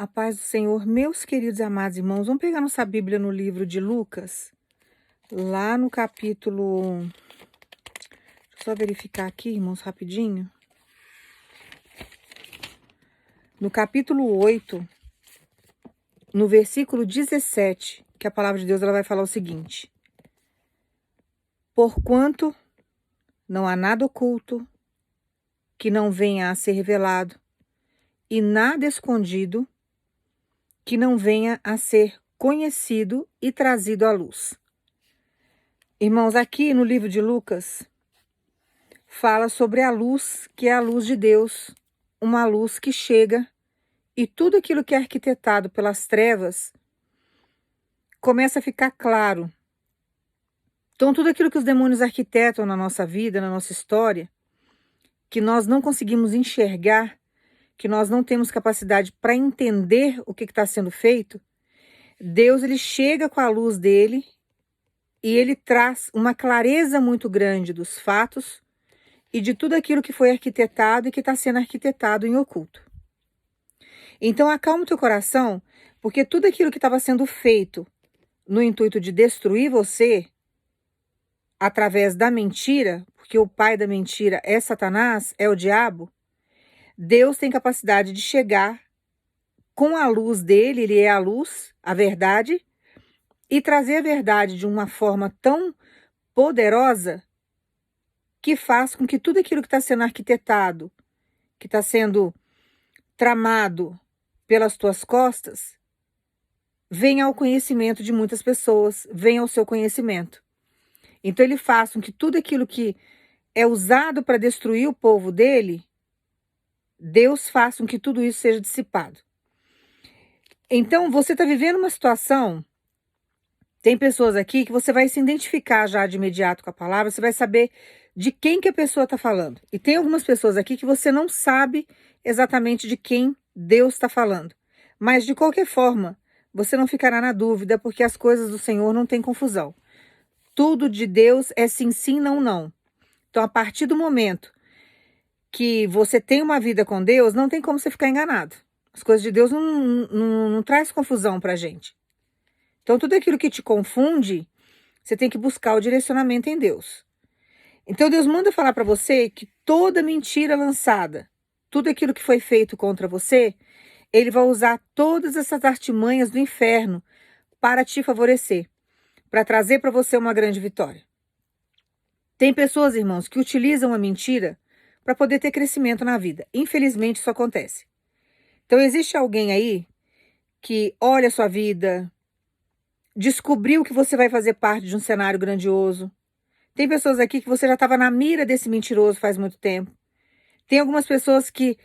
A paz do Senhor, meus queridos e amados irmãos, vamos pegar nossa Bíblia no livro de Lucas, lá no capítulo. Deixa eu só verificar aqui, irmãos, rapidinho. No capítulo 8, no versículo 17, que a palavra de Deus ela vai falar o seguinte: Porquanto não há nada oculto que não venha a ser revelado, e nada escondido que não venha a ser conhecido e trazido à luz. Irmãos, aqui no livro de Lucas, fala sobre a luz, que é a luz de Deus, uma luz que chega e tudo aquilo que é arquitetado pelas trevas começa a ficar claro. Então, tudo aquilo que os demônios arquitetam na nossa vida, na nossa história, que nós não conseguimos enxergar, que nós não temos capacidade para entender o que está sendo feito, Deus ele chega com a luz dele e ele traz uma clareza muito grande dos fatos e de tudo aquilo que foi arquitetado e que está sendo arquitetado em oculto. Então acalma o teu coração, porque tudo aquilo que estava sendo feito no intuito de destruir você, através da mentira, porque o pai da mentira é Satanás, é o diabo, Deus tem capacidade de chegar com a luz dele, ele é a luz, a verdade, e trazer a verdade de uma forma tão poderosa que faz com que tudo aquilo que está sendo arquitetado, que está sendo tramado pelas tuas costas, venha ao conhecimento de muitas pessoas, venha ao seu conhecimento. Então ele faz com que tudo aquilo que é usado para destruir o povo dele, Deus faça com que tudo isso seja dissipado. Então você está vivendo uma situação, tem pessoas aqui que você vai se identificar já de imediato com a palavra, você vai saber de quem que a pessoa está falando. E tem algumas pessoas aqui que você não sabe exatamente de quem Deus está falando. Mas de qualquer forma, você não ficará na dúvida, porque as coisas do Senhor não tem confusão. Tudo de Deus é sim, sim, não, não. Então, a partir do momento que você tem uma vida com Deus, não tem como você ficar enganado. As coisas de Deus não traz confusão para a gente. Então, tudo aquilo que te confunde, você tem que buscar o direcionamento em Deus. Então, Deus manda falar para você que toda mentira lançada, tudo aquilo que foi feito contra você, ele vai usar todas essas artimanhas do inferno para te favorecer, para trazer para você uma grande vitória. Tem pessoas, irmãos, que utilizam a mentira para poder ter crescimento na vida. Infelizmente, isso acontece. Então, existe alguém aí que olha a sua vida, descobriu que você vai fazer parte de um cenário grandioso. Tem pessoas aqui que você já estava na mira desse mentiroso faz muito tempo. Tem algumas pessoas que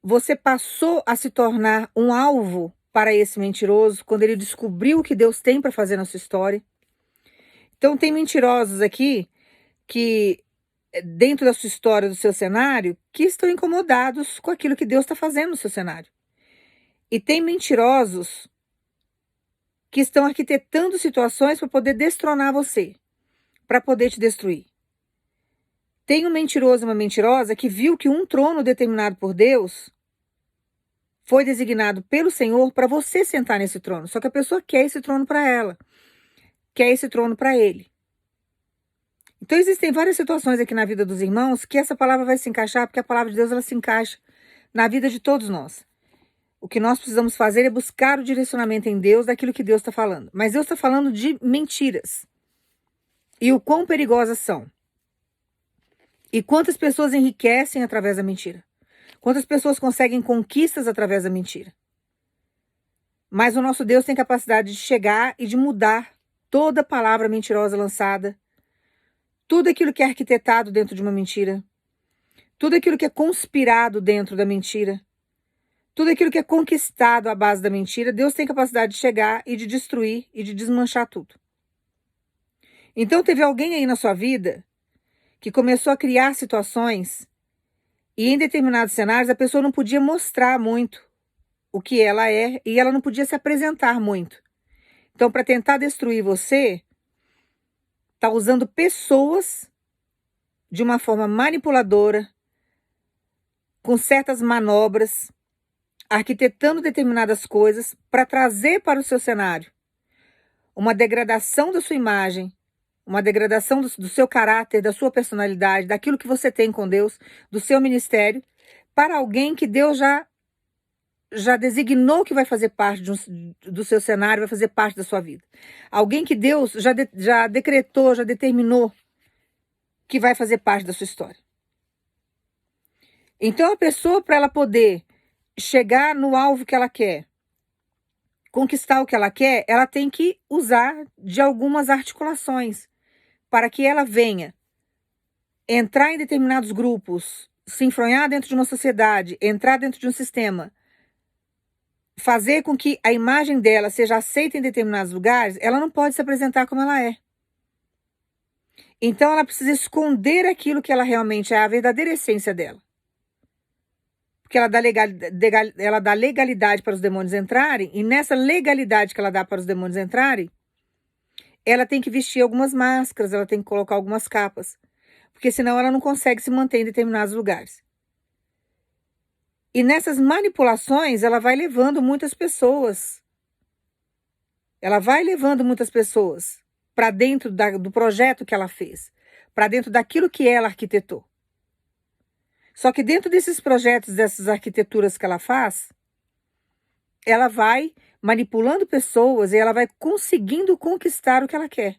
você passou a se tornar um alvo para esse mentiroso quando ele descobriu o que Deus tem para fazer na sua história. Então tem mentirosos aqui que, dentro da sua história, do seu cenário, que estão incomodados com aquilo que Deus está fazendo no seu cenário. E tem mentirosos que estão arquitetando situações para poder destronar você, para poder te destruir. Tem um mentiroso e uma mentirosa que viu que um trono determinado por Deus foi designado pelo Senhor para você sentar nesse trono. Só que a pessoa quer esse trono para ela, quer esse trono para ele. Então existem várias situações aqui na vida dos irmãos que essa palavra vai se encaixar, porque a palavra de Deus ela se encaixa na vida de todos nós. O que nós precisamos fazer é buscar o direcionamento em Deus daquilo que Deus está falando. Mas Deus está falando de mentiras. E o quão perigosas são. E quantas pessoas enriquecem através da mentira. Quantas pessoas conseguem conquistas através da mentira. Mas o nosso Deus tem capacidade de chegar e de mudar toda palavra mentirosa lançada. Tudo aquilo que é arquitetado dentro de uma mentira. Tudo aquilo que é conspirado dentro da mentira. Tudo aquilo que é conquistado à base da mentira, Deus tem capacidade de chegar e de destruir e de desmanchar tudo. Então teve alguém aí na sua vida que começou a criar situações e em determinados cenários a pessoa não podia mostrar muito o que ela é e ela não podia se apresentar muito. Então, para tentar destruir você, está usando pessoas de uma forma manipuladora, com certas manobras, arquitetando determinadas coisas para trazer para o seu cenário uma degradação da sua imagem, uma degradação do seu caráter, da sua personalidade, daquilo que você tem com Deus, do seu ministério, para alguém que Deus já designou que vai fazer parte do seu cenário, vai fazer parte da sua vida. Alguém que Deus já decretou, já determinou que vai fazer parte da sua história. Então a pessoa, para ela poder chegar no alvo que ela quer, conquistar o que ela quer, ela tem que usar de algumas articulações para que ela venha entrar em determinados grupos, se enfronhar dentro de uma sociedade, entrar dentro de um sistema, fazer com que a imagem dela seja aceita em determinados lugares. Ela não pode se apresentar como ela é. Então ela precisa esconder aquilo que ela realmente é, a verdadeira essência dela. Porque ela dá legalidade para os demônios entrarem, e nessa legalidade que ela dá para os demônios entrarem, ela tem que vestir algumas máscaras, ela tem que colocar algumas capas, porque senão ela não consegue se manter em determinados lugares. E nessas manipulações, ela vai levando muitas pessoas. Ela vai levando muitas pessoas para dentro do projeto que ela fez, para dentro daquilo que ela arquitetou. Só que dentro desses projetos, dessas arquiteturas que ela faz, ela vai manipulando pessoas e ela vai conseguindo conquistar o que ela quer.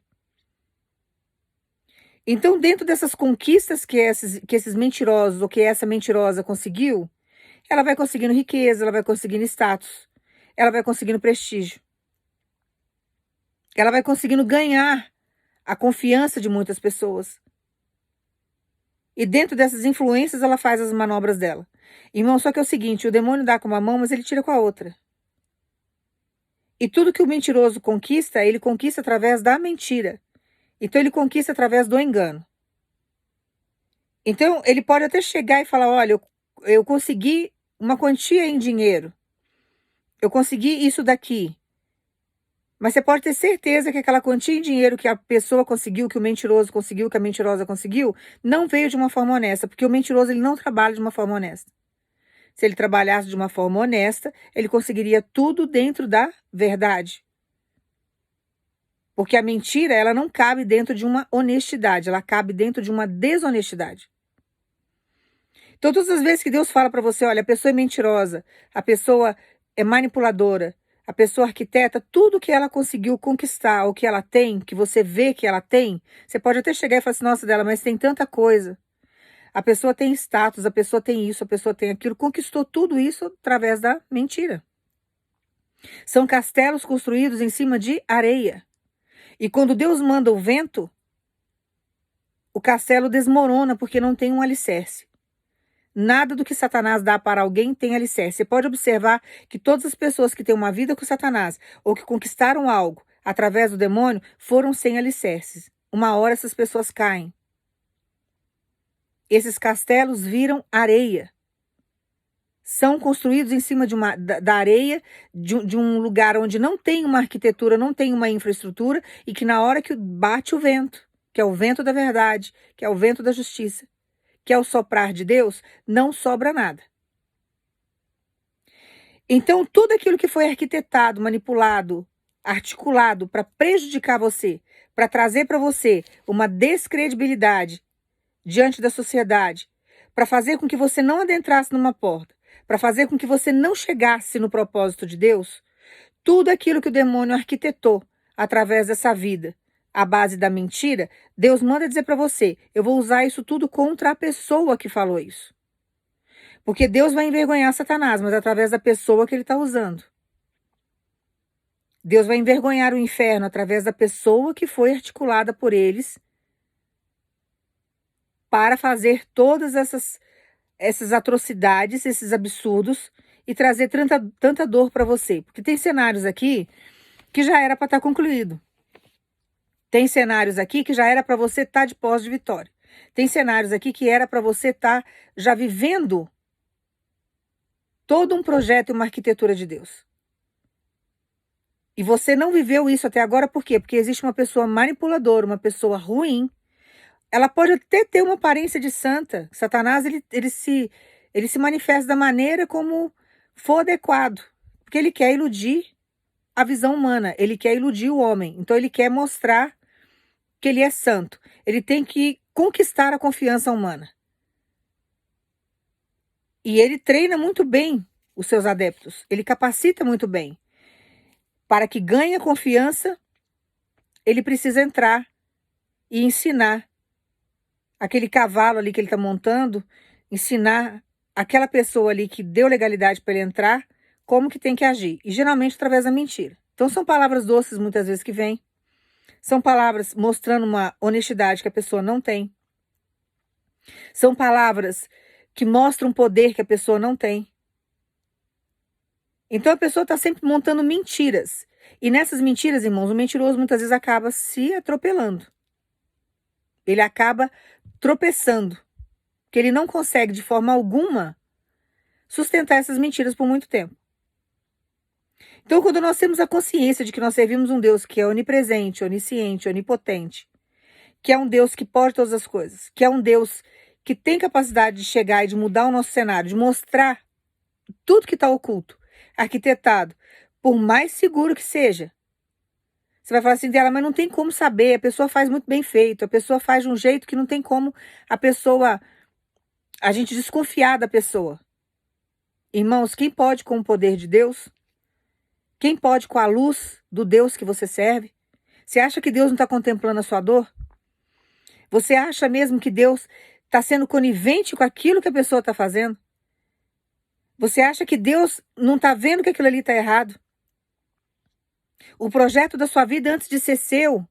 Então, dentro dessas conquistas que esses mentirosos, ou que essa mentirosa conseguiu, ela vai conseguindo riqueza, ela vai conseguindo status, ela vai conseguindo prestígio. Ela vai conseguindo ganhar a confiança de muitas pessoas. E dentro dessas influências, ela faz as manobras dela. Irmão, só que é o seguinte, o demônio dá com uma mão, mas ele tira com a outra. E tudo que o mentiroso conquista, ele conquista através da mentira. Então, ele conquista através do engano. Então, ele pode até chegar e falar, olha, eu consegui uma quantia em dinheiro. Eu consegui isso daqui. Mas você pode ter certeza que aquela quantia em dinheiro que a pessoa conseguiu, que o mentiroso conseguiu, que a mentirosa conseguiu, não veio de uma forma honesta, porque o mentiroso ele não trabalha de uma forma honesta. Se ele trabalhasse de uma forma honesta, ele conseguiria tudo dentro da verdade. Porque a mentira, ela não cabe dentro de uma honestidade, ela cabe dentro de uma desonestidade. Então, todas as vezes que Deus fala para você, olha, a pessoa é mentirosa, a pessoa é manipuladora, a pessoa arquiteta, tudo que ela conseguiu conquistar, o que ela tem, que você vê que ela tem, você pode até chegar e falar assim, nossa, dela, mas tem tanta coisa. A pessoa tem status, a pessoa tem isso, a pessoa tem aquilo, conquistou tudo isso através da mentira. São castelos construídos em cima de areia. E quando Deus manda o vento, o castelo desmorona porque não tem um alicerce. Nada do que Satanás dá para alguém tem alicerce. Você pode observar que todas as pessoas que têm uma vida com Satanás ou que conquistaram algo através do demônio foram sem alicerces. Uma hora essas pessoas caem. Esses castelos viram areia. São construídos em cima da areia, de um lugar onde não tem uma arquitetura, não tem uma infraestrutura, e que na hora que bate o vento, que é o vento da verdade, que é o vento da justiça, que é o soprar de Deus, não sobra nada. Então, tudo aquilo que foi arquitetado, manipulado, articulado para prejudicar você, para trazer para você uma descredibilidade diante da sociedade, para fazer com que você não adentrasse numa porta, para fazer com que você não chegasse no propósito de Deus, tudo aquilo que o demônio arquitetou através dessa vida, à base da mentira, Deus manda dizer para você, eu vou usar isso tudo contra a pessoa que falou isso. Porque Deus vai envergonhar Satanás, mas através da pessoa que ele está usando. Deus vai envergonhar o inferno através da pessoa que foi articulada por eles para fazer todas essas atrocidades, esses absurdos e trazer tanta dor para você. Porque tem cenários aqui que já era para estar concluído. Tem cenários aqui que já era para você estar de pós de vitória. Tem cenários aqui que era para você estar já vivendo todo um projeto e uma arquitetura de Deus. E você não viveu isso até agora, por quê? Porque existe uma pessoa manipuladora, uma pessoa ruim. Ela pode até ter uma aparência de santa. Satanás, ele se manifesta da maneira como for adequado, porque ele quer iludir a visão humana, ele quer iludir o homem, então ele quer mostrar que ele é santo, ele tem que conquistar a confiança humana. E ele treina muito bem os seus adeptos, ele capacita muito bem. Para que ganhe a confiança, ele precisa entrar e ensinar aquele cavalo ali que ele está montando, ensinar aquela pessoa ali que deu legalidade para ele entrar, como que tem que agir. E geralmente através da mentira. Então são palavras doces muitas vezes que vêm. São palavras mostrando uma honestidade que a pessoa não tem. São palavras que mostram um poder que a pessoa não tem. Então a pessoa está sempre montando mentiras. E nessas mentiras, irmãos, o mentiroso muitas vezes acaba se atropelando. Ele acaba tropeçando. Porque ele não consegue de forma alguma sustentar essas mentiras por muito tempo. Então, quando nós temos a consciência de que nós servimos um Deus que é onipresente, onisciente, onipotente, que é um Deus que pode todas as coisas, que é um Deus que tem capacidade de chegar e de mudar o nosso cenário, de mostrar tudo que está oculto, arquitetado, por mais seguro que seja. Você vai falar assim dela, mas não tem como saber, a pessoa faz muito bem feito, a pessoa faz de um jeito que não tem como a gente desconfiar da pessoa. Irmãos, quem pode com o poder de Deus? Quem pode com a luz do Deus que você serve? Você acha que Deus não está contemplando a sua dor? Você acha mesmo que Deus está sendo conivente com aquilo que a pessoa está fazendo? Você acha que Deus não está vendo que aquilo ali está errado? O projeto da sua vida, antes de ser seu,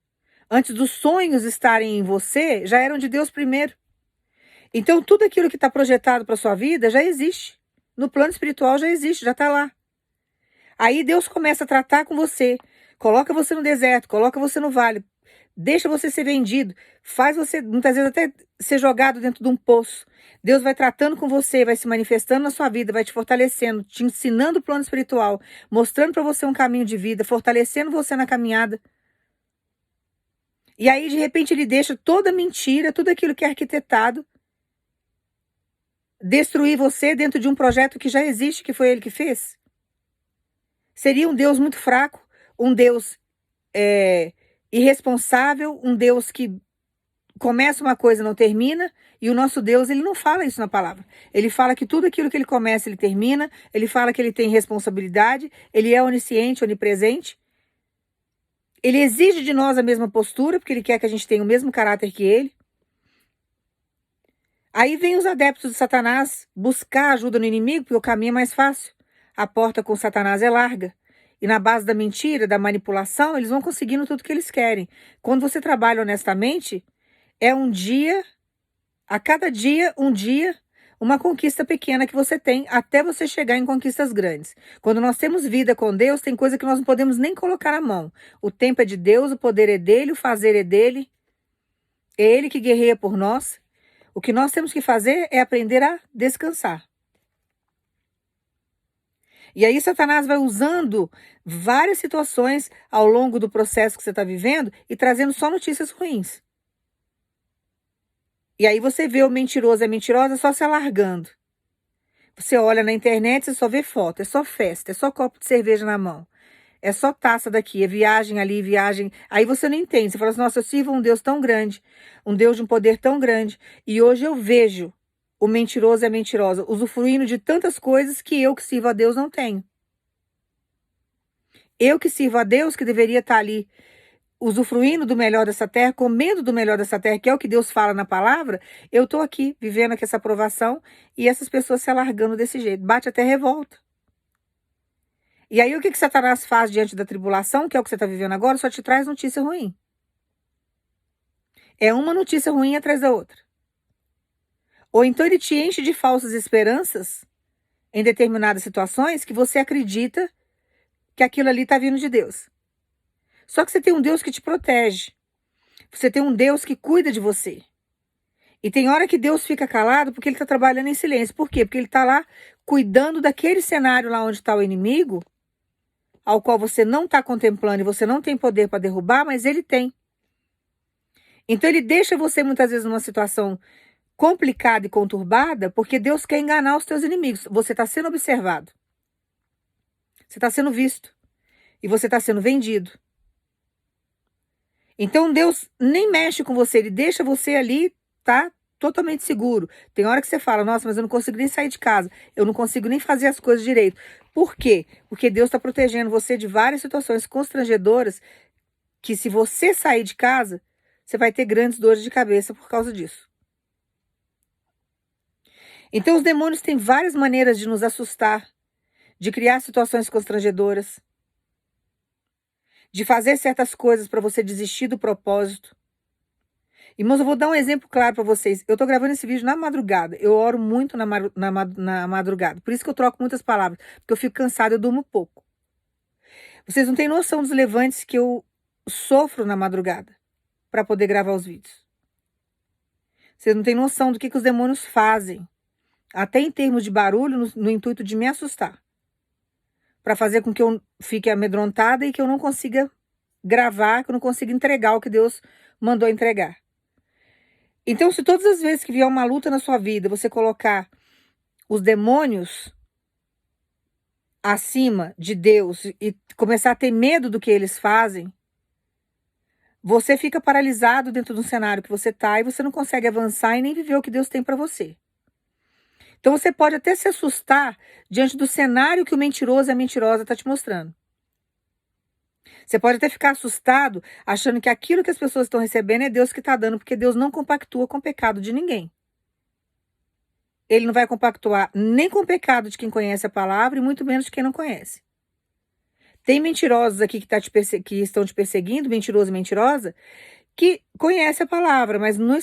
antes dos sonhos estarem em você, já eram de Deus primeiro. Então, tudo aquilo que está projetado para a sua vida já existe. No plano espiritual já existe, já está lá. Aí Deus começa a tratar com você, coloca você no deserto, coloca você no vale, deixa você ser vendido, faz você, muitas vezes, até ser jogado dentro de um poço. Deus vai tratando com você, vai se manifestando na sua vida, vai te fortalecendo, te ensinando o plano espiritual, mostrando para você um caminho de vida, fortalecendo você na caminhada. E aí, de repente, ele deixa toda mentira, tudo aquilo que é arquitetado, destruir você dentro de um projeto que já existe, que foi ele que fez. Seria um Deus muito fraco, um Deus irresponsável, um Deus que começa uma coisa e não termina, e o nosso Deus, ele não fala isso na palavra. Ele fala que tudo aquilo que ele começa, ele termina, ele fala que ele tem responsabilidade, ele é onisciente, onipresente. Ele exige de nós a mesma postura, porque ele quer que a gente tenha o mesmo caráter que ele. Aí vem os adeptos de Satanás buscar ajuda no inimigo, porque o caminho é mais fácil. A porta com Satanás é larga. E na base da mentira, da manipulação, eles vão conseguindo tudo que eles querem. Quando você trabalha honestamente, é um dia, a cada dia, uma conquista pequena que você tem, até você chegar em conquistas grandes. Quando nós temos vida com Deus, tem coisa que nós não podemos nem colocar na mão. O tempo é de Deus, o poder é dele, o fazer é dele. É ele que guerreia por nós. O que nós temos que fazer é aprender a descansar. E aí Satanás vai usando várias situações ao longo do processo que você está vivendo e trazendo só notícias ruins. E aí você vê o mentiroso e a mentirosa só se alargando. Você olha na internet, você só vê foto, é só festa, é só copo de cerveja na mão. É só taça daqui, é viagem ali, viagem. Aí você não entende, você fala assim, nossa, eu sirvo um Deus tão grande, um Deus de um poder tão grande. E hoje eu vejo o mentiroso e a mentirosa usufruindo de tantas coisas que eu que sirvo a Deus não tenho. Eu que sirvo a Deus, que deveria estar ali usufruindo do melhor dessa terra, comendo do melhor dessa terra, que é o que Deus fala na palavra, eu estou aqui vivendo aqui essa aprovação e essas pessoas se alargando desse jeito. Bate até revolta. E aí o que Satanás faz diante da tribulação, que é o que você está vivendo agora, só te traz notícia ruim. É uma notícia ruim atrás da outra. Ou então ele te enche de falsas esperanças em determinadas situações que você acredita que aquilo ali está vindo de Deus. Só que você tem um Deus que te protege. Você tem um Deus que cuida de você. E tem hora que Deus fica calado porque ele está trabalhando em silêncio. Por quê? Porque ele está lá cuidando daquele cenário lá onde está o inimigo, ao qual você não está contemplando e você não tem poder para derrubar, mas ele tem. Então ele deixa você muitas vezes numa situação complicada e conturbada porque Deus quer enganar os teus inimigos. Você está sendo observado. Você está sendo visto. E você está sendo vendido. Então Deus nem mexe com você, Ele deixa você ali, tá? Totalmente seguro. Tem hora que você fala, nossa, mas eu não consigo nem sair de casa. Eu não consigo nem fazer as coisas direito. Por quê? Porque Deus está protegendo você de várias situações constrangedoras que se você sair de casa, você vai ter grandes dores de cabeça por causa disso. Então os demônios têm várias maneiras de nos assustar, de criar situações constrangedoras, de fazer certas coisas para você desistir do propósito. Irmãos, eu vou dar um exemplo claro para vocês. Eu tô gravando esse vídeo na madrugada. Eu oro muito na madrugada. Por isso que eu troco muitas palavras. Porque eu fico cansada, eu durmo pouco. Vocês não têm noção dos levantes que eu sofro na madrugada para poder gravar os vídeos. Vocês não têm noção do que os demônios fazem. Até em termos de barulho, no intuito de me assustar. Para fazer com que eu fique amedrontada e que eu não consiga gravar, que eu não consiga entregar o que Deus mandou entregar. Então, se todas as vezes que vier uma luta na sua vida, você colocar os demônios acima de Deus e começar a ter medo do que eles fazem, você fica paralisado dentro do cenário que você está e você não consegue avançar e nem viver o que Deus tem para você. Então você pode até se assustar diante do cenário que o mentiroso e a mentirosa está te mostrando. Você pode até ficar assustado achando que aquilo que as pessoas estão recebendo é Deus que está dando, porque Deus não compactua com o pecado de ninguém. Ele não vai compactuar nem com o pecado de quem conhece a palavra e muito menos de quem não conhece. Tem mentirosos aqui que estão te perseguindo, mentiroso e mentirosa, que conhece a palavra, mas não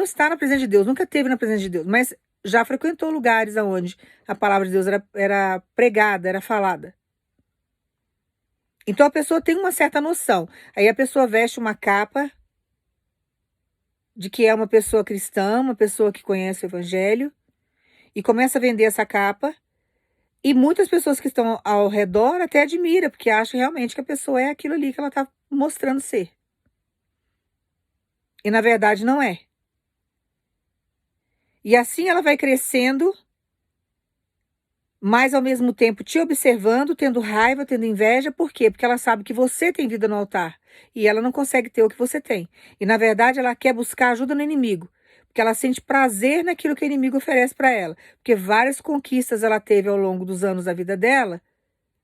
está na presença de Deus, nunca esteve na presença de Deus, mas já frequentou lugares onde a palavra de Deus era pregada, era falada. Então a pessoa tem uma certa noção. Aí a pessoa veste uma capa de que é uma pessoa cristã, uma pessoa que conhece o evangelho, e começa a vender essa capa. E muitas pessoas que estão ao redor até admiram, porque acham realmente que a pessoa é aquilo ali que ela está mostrando ser. E na verdade não é. E assim ela vai crescendo, mas ao mesmo tempo te observando, tendo raiva, tendo inveja. Por quê? Porque ela sabe que você tem vida no altar e ela não consegue ter o que você tem. E na verdade ela quer buscar ajuda no inimigo, porque ela sente prazer naquilo que o inimigo oferece para ela. Porque várias conquistas ela teve ao longo dos anos da vida dela,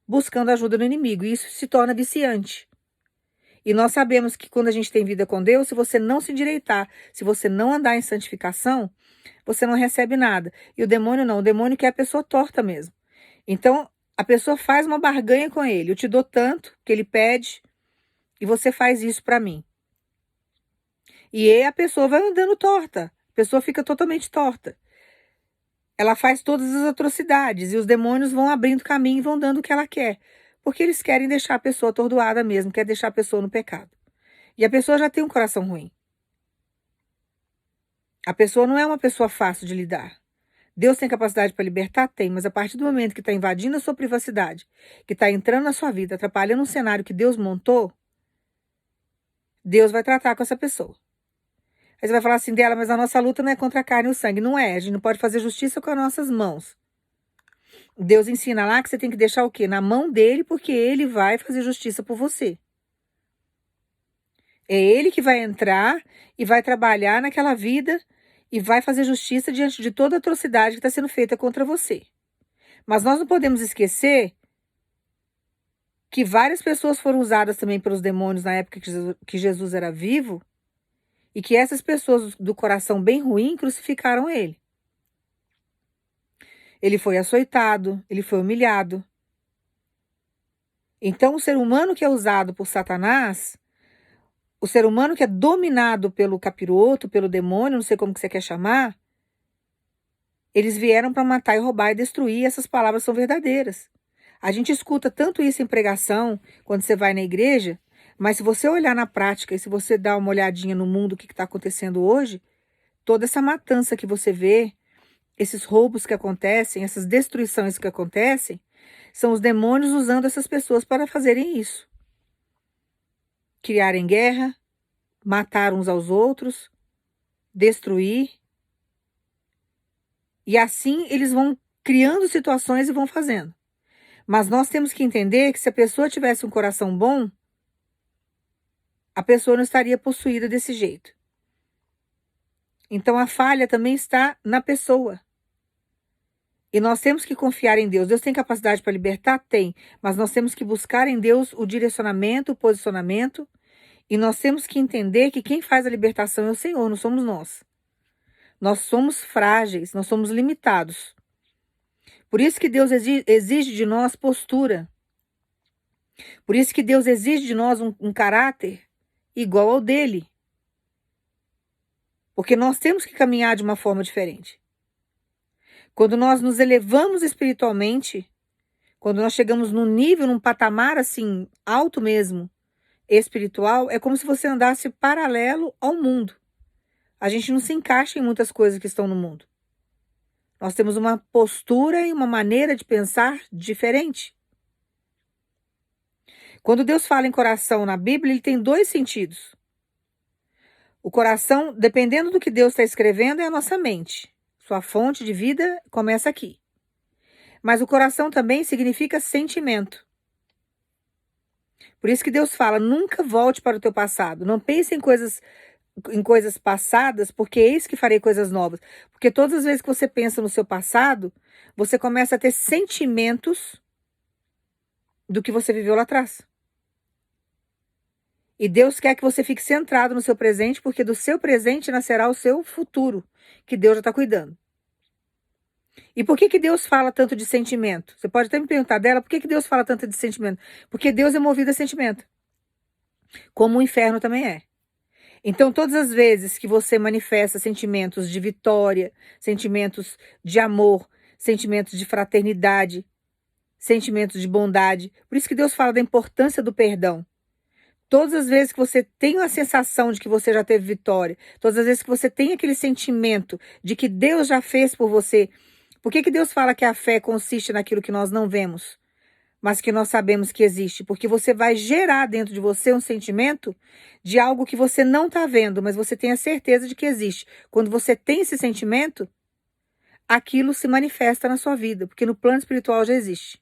buscando ajuda no inimigo. E isso se torna viciante. E nós sabemos que quando a gente tem vida com Deus, se você não se endireitar, se você não andar em santificação, você não recebe nada. E o demônio não, o demônio quer a pessoa torta mesmo. Então, a pessoa faz uma barganha com ele. Eu te dou tanto que ele pede e você faz isso para mim. E aí a pessoa vai andando torta. A pessoa fica totalmente torta. Ela faz todas as atrocidades e os demônios vão abrindo caminho e vão dando o que ela quer. Porque eles querem deixar a pessoa atordoada mesmo, quer deixar a pessoa no pecado. E a pessoa já tem um coração ruim. A pessoa não é uma pessoa fácil de lidar. Deus tem capacidade para libertar? Tem, mas a partir do momento que está invadindo a sua privacidade, que está entrando na sua vida, atrapalhando um cenário que Deus montou, Deus vai tratar com essa pessoa. Aí você vai falar assim dela, mas a nossa luta não é contra a carne e o sangue. Não é, a gente não pode fazer justiça com as nossas mãos. Deus ensina lá que você tem que deixar o quê? Na mão dele, porque ele vai fazer justiça por você. É ele que vai entrar e vai trabalhar naquela vida e vai fazer justiça diante de toda a atrocidade que está sendo feita contra você. Mas nós não podemos esquecer que várias pessoas foram usadas também pelos demônios na época que Jesus era vivo e que essas pessoas do coração bem ruim crucificaram ele. Ele foi açoitado, ele foi humilhado. Então, o ser humano que é usado por Satanás, o ser humano que é dominado pelo capiroto, pelo demônio, não sei como que você quer chamar, eles vieram para matar e roubar e destruir, e essas palavras são verdadeiras. A gente escuta tanto isso em pregação, quando você vai na igreja, mas se você olhar na prática e se você dar uma olhadinha no mundo, o que está acontecendo hoje, toda essa matança que você vê, esses roubos que acontecem, essas destruições que acontecem, são os demônios usando essas pessoas para fazerem isso. Criarem guerra, matar uns aos outros, destruir. E assim eles vão criando situações e vão fazendo. Mas nós temos que entender que se a pessoa tivesse um coração bom, a pessoa não estaria possuída desse jeito. Então a falha também está na pessoa. E nós temos que confiar em Deus. Deus tem capacidade para libertar? Tem. Mas nós temos que buscar em Deus o direcionamento, o posicionamento. E nós temos que entender que quem faz a libertação é o Senhor, não somos nós. Nós somos frágeis, nós somos limitados. Por isso que Deus exige de nós postura. Por isso que Deus exige de nós um caráter igual ao dele. Porque nós temos que caminhar de uma forma diferente. Quando nós nos elevamos espiritualmente, quando nós chegamos num nível, num patamar assim, alto mesmo, espiritual, é como se você andasse paralelo ao mundo. A gente não se encaixa em muitas coisas que estão no mundo. Nós temos uma postura e uma maneira de pensar diferente. Quando Deus fala em coração na Bíblia, ele tem dois sentidos. O coração, dependendo do que Deus está escrevendo, é a nossa mente. Sua fonte de vida começa aqui. Mas o coração também significa sentimento. Por isso que Deus fala, nunca volte para o teu passado. Não pense em coisas passadas, porque eis que farei coisas novas. Porque todas as vezes que você pensa no seu passado, você começa a ter sentimentos do que você viveu lá atrás. E Deus quer que você fique centrado no seu presente, porque do seu presente nascerá o seu futuro, que Deus já está cuidando. E por que Deus fala tanto de sentimento? Você pode até me perguntar dela, por que Deus fala tanto de sentimento? Porque Deus é movido a sentimento, como o inferno também é. Então, todas as vezes que você manifesta sentimentos de vitória, sentimentos de amor, sentimentos de fraternidade, sentimentos de bondade, por isso que Deus fala da importância do perdão. Todas as vezes que você tem a sensação de que você já teve vitória, todas as vezes que você tem aquele sentimento de que Deus já fez por você, por que Deus fala que a fé consiste naquilo que nós não vemos, mas que nós sabemos que existe? Porque você vai gerar dentro de você um sentimento de algo que você não está vendo, mas você tem a certeza de que existe. Quando você tem esse sentimento, aquilo se manifesta na sua vida, porque no plano espiritual já existe.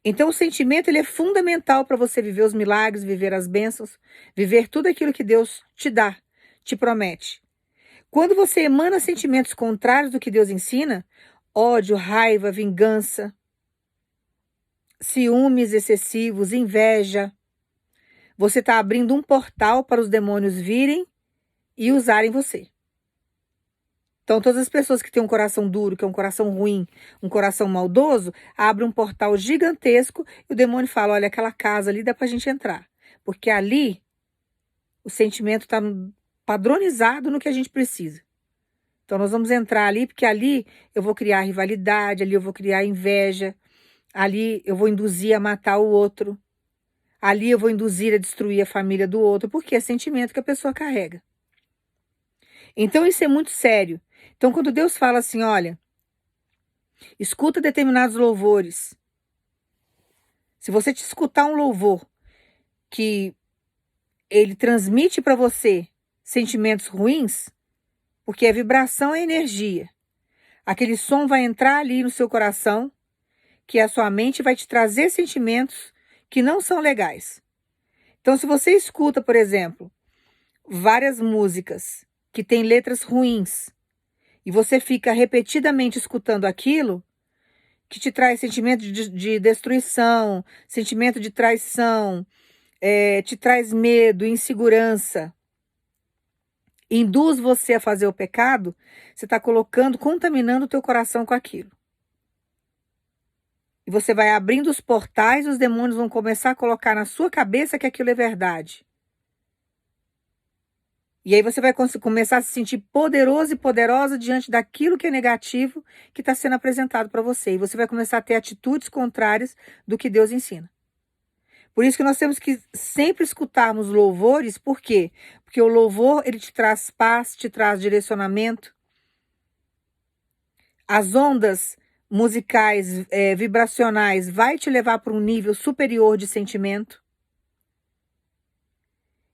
Então o sentimento ele é fundamental para você viver os milagres, viver as bênçãos, viver tudo aquilo que Deus te dá, te promete. Quando você emana sentimentos contrários do que Deus ensina, ódio, raiva, vingança, ciúmes excessivos, inveja, você está abrindo um portal para os demônios virem e usarem você. Então, todas as pessoas que têm um coração duro, que é um coração ruim, um coração maldoso, abrem um portal gigantesco e o demônio fala, olha, aquela casa ali dá para a gente entrar. Porque ali o sentimento está padronizado no que a gente precisa. Então, nós vamos entrar ali, porque ali eu vou criar rivalidade, ali eu vou criar inveja, ali eu vou induzir a matar o outro, ali eu vou induzir a destruir a família do outro, porque é sentimento que a pessoa carrega. Então, isso é muito sério. Então, quando Deus fala assim, olha, escuta determinados louvores. Se você te escutar um louvor que ele transmite para você sentimentos ruins, porque a vibração é energia. Aquele som vai entrar ali no seu coração, que a sua mente vai te trazer sentimentos que não são legais. Então, se você escuta, por exemplo, várias músicas que têm letras ruins, e você fica repetidamente escutando aquilo, que te traz sentimento de destruição, sentimento de traição, te traz medo, insegurança, induz você a fazer o pecado, você está contaminando o teu coração com aquilo. E você vai abrindo os portais, os demônios vão começar a colocar na sua cabeça que aquilo é verdade. E aí você vai começar a se sentir poderoso e poderosa diante daquilo que é negativo que está sendo apresentado para você. E você vai começar a ter atitudes contrárias do que Deus ensina. Por isso que nós temos que sempre escutarmos louvores. Por quê? Porque o louvor, ele te traz paz, te traz direcionamento. As ondas musicais, vibracionais, vai te levar para um nível superior de sentimento.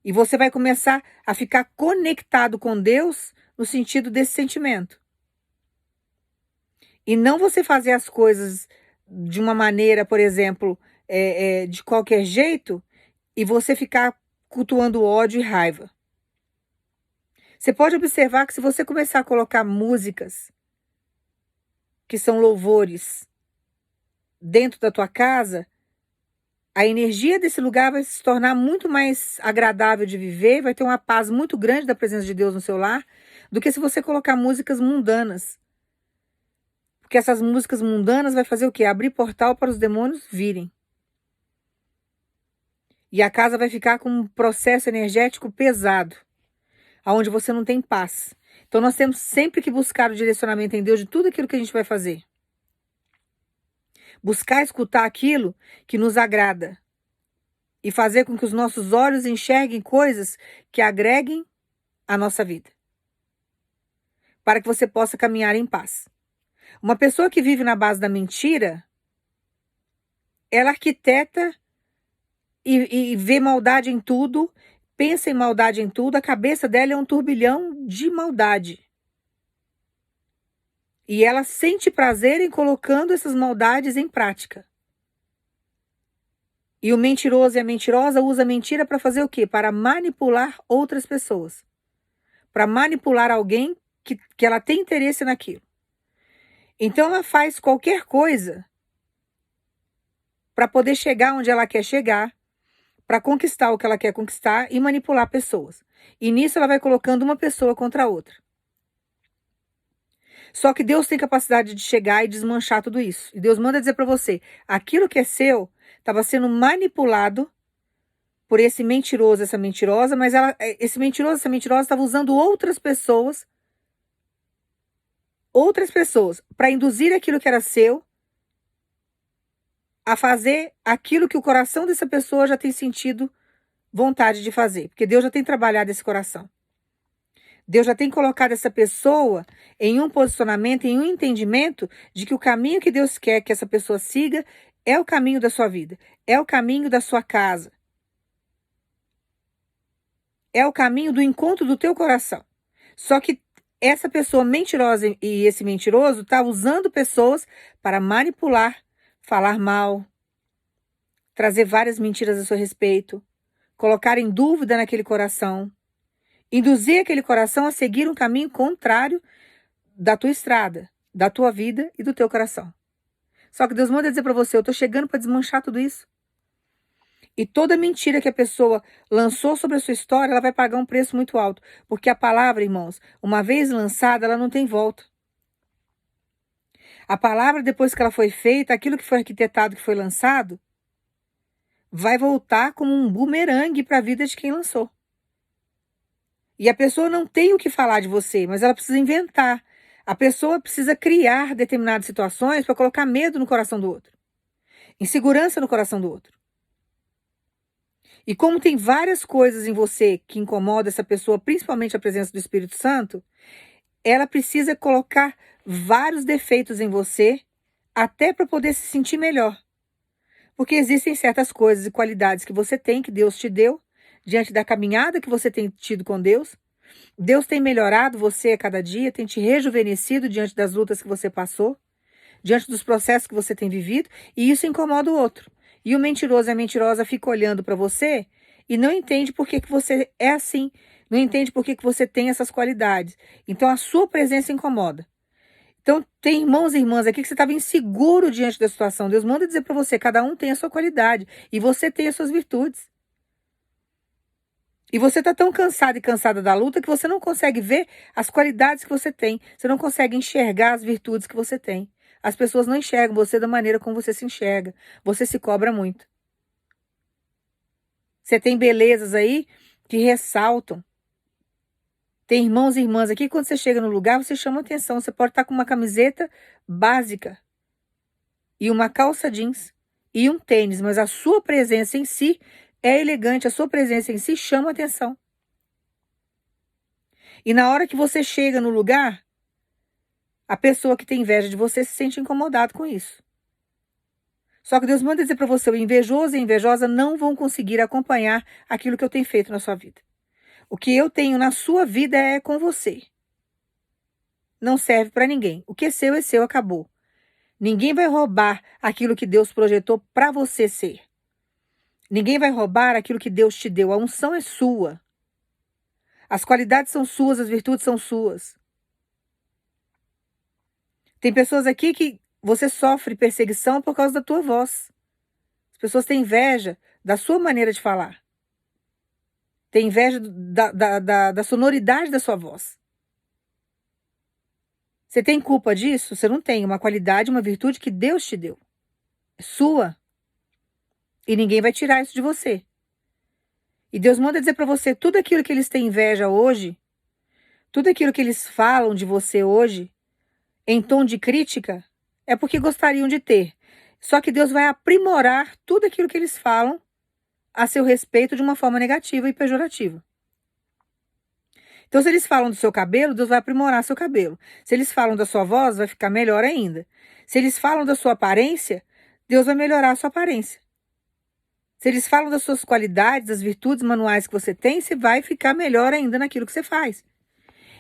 E você vai começar a ficar conectado com Deus no sentido desse sentimento. E não você fazer as coisas de uma maneira, por exemplo, de qualquer jeito, e você ficar cultuando ódio e raiva. Você pode observar que se você começar a colocar músicas que são louvores dentro da tua casa, a energia desse lugar vai se tornar muito mais agradável de viver, vai ter uma paz muito grande da presença de Deus no seu lar, do que se você colocar músicas mundanas. Porque essas músicas mundanas vai fazer o quê? Abrir portal para os demônios virem. E a casa vai ficar com um processo energético pesado, onde você não tem paz. Então nós temos sempre que buscar o direcionamento em Deus de tudo aquilo que a gente vai fazer. Buscar escutar aquilo que nos agrada. E fazer com que os nossos olhos enxerguem coisas que agreguem a nossa vida. Para que você possa caminhar em paz. Uma pessoa que vive na base da mentira, ela arquiteta e vê maldade em tudo, pensa em maldade em tudo, a cabeça dela é um turbilhão de maldade. E ela sente prazer em colocando essas maldades em prática. E o mentiroso e a mentirosa usa a mentira para fazer o quê? Para manipular outras pessoas. Para manipular alguém que ela tem interesse naquilo. Então ela faz qualquer coisa para poder chegar onde ela quer chegar, para conquistar o que ela quer conquistar e manipular pessoas. E nisso ela vai colocando uma pessoa contra a outra. Só que Deus tem capacidade de chegar e desmanchar tudo isso. E Deus manda dizer para você, aquilo que é seu estava sendo manipulado por esse mentiroso, essa mentirosa, mas esse mentiroso, essa mentirosa estava usando outras pessoas para induzir aquilo que era seu a fazer aquilo que o coração dessa pessoa já tem sentido vontade de fazer, porque Deus já tem trabalhado esse coração. Deus já tem colocado essa pessoa em um posicionamento, em um entendimento de que o caminho que Deus quer que essa pessoa siga é o caminho da sua vida, é o caminho da sua casa, é o caminho do encontro do teu coração. Só que essa pessoa mentirosa e esse mentiroso está usando pessoas para manipular, falar mal, trazer várias mentiras a seu respeito, colocar em dúvida naquele coração, induzir aquele coração a seguir um caminho contrário da tua estrada, da tua vida e do teu coração. Só que Deus manda dizer para você, eu estou chegando para desmanchar tudo isso. E toda mentira que a pessoa lançou sobre a sua história, ela vai pagar um preço muito alto. Porque a palavra, irmãos, uma vez lançada, ela não tem volta. A palavra, depois que ela foi feita, aquilo que foi arquitetado, que foi lançado, vai voltar como um bumerangue para a vida de quem lançou. E a pessoa não tem o que falar de você, mas ela precisa inventar. A pessoa precisa criar determinadas situações para colocar medo no coração do outro. Insegurança no coração do outro. E como tem várias coisas em você que incomodam essa pessoa, principalmente a presença do Espírito Santo, ela precisa colocar vários defeitos em você, até para poder se sentir melhor. Porque existem certas coisas e qualidades que você tem, que Deus te deu, diante da caminhada que você tem tido com Deus. Deus tem melhorado você a cada dia, tem te rejuvenescido diante das lutas que você passou, diante dos processos que você tem vivido, e isso incomoda o outro. E o mentiroso e a mentirosa ficam olhando para você e não entende por que você é assim, não entende por que você tem essas qualidades. Então a sua presença incomoda. Então tem irmãos e irmãs aqui que você estava inseguro diante da situação. Deus manda dizer para você, cada um tem a sua qualidade e você tem as suas virtudes. E você está tão cansado e cansada da luta que você não consegue ver as qualidades que você tem. Você não consegue enxergar as virtudes que você tem. As pessoas não enxergam você da maneira como você se enxerga. Você se cobra muito. Você tem belezas aí que ressaltam. Tem irmãos e irmãs aqui, quando você chega no lugar, você chama atenção. Você pode estar com uma camiseta básica e uma calça jeans e um tênis, mas a sua presença em si é elegante, a sua presença em si chama atenção. E na hora que você chega no lugar, a pessoa que tem inveja de você se sente incomodado com isso. Só que Deus manda dizer para você, o invejoso e a invejosa não vão conseguir acompanhar aquilo que eu tenho feito na sua vida. O que eu tenho na sua vida é com você. Não serve para ninguém. O que é seu, acabou. Ninguém vai roubar aquilo que Deus projetou para você ser. Ninguém vai roubar aquilo que Deus te deu. A unção é sua. As qualidades são suas, as virtudes são suas. Tem pessoas aqui que você sofre perseguição por causa da tua voz. As pessoas têm inveja da sua maneira de falar. Tem inveja da sonoridade da sua voz. Você tem culpa disso? Você não tem. Uma qualidade, uma virtude que Deus te deu. É sua. E ninguém vai tirar isso de você. E Deus manda dizer para você, tudo aquilo que eles têm inveja hoje, tudo aquilo que eles falam de você hoje, em tom de crítica, é porque gostariam de ter. Só que Deus vai aprimorar tudo aquilo que eles falam a seu respeito de uma forma negativa e pejorativa. Então, se eles falam do seu cabelo, Deus vai aprimorar seu cabelo. Se eles falam da sua voz, vai ficar melhor ainda. Se eles falam da sua aparência, Deus vai melhorar a sua aparência. Se eles falam das suas qualidades, das virtudes manuais que você tem, você vai ficar melhor ainda naquilo que você faz.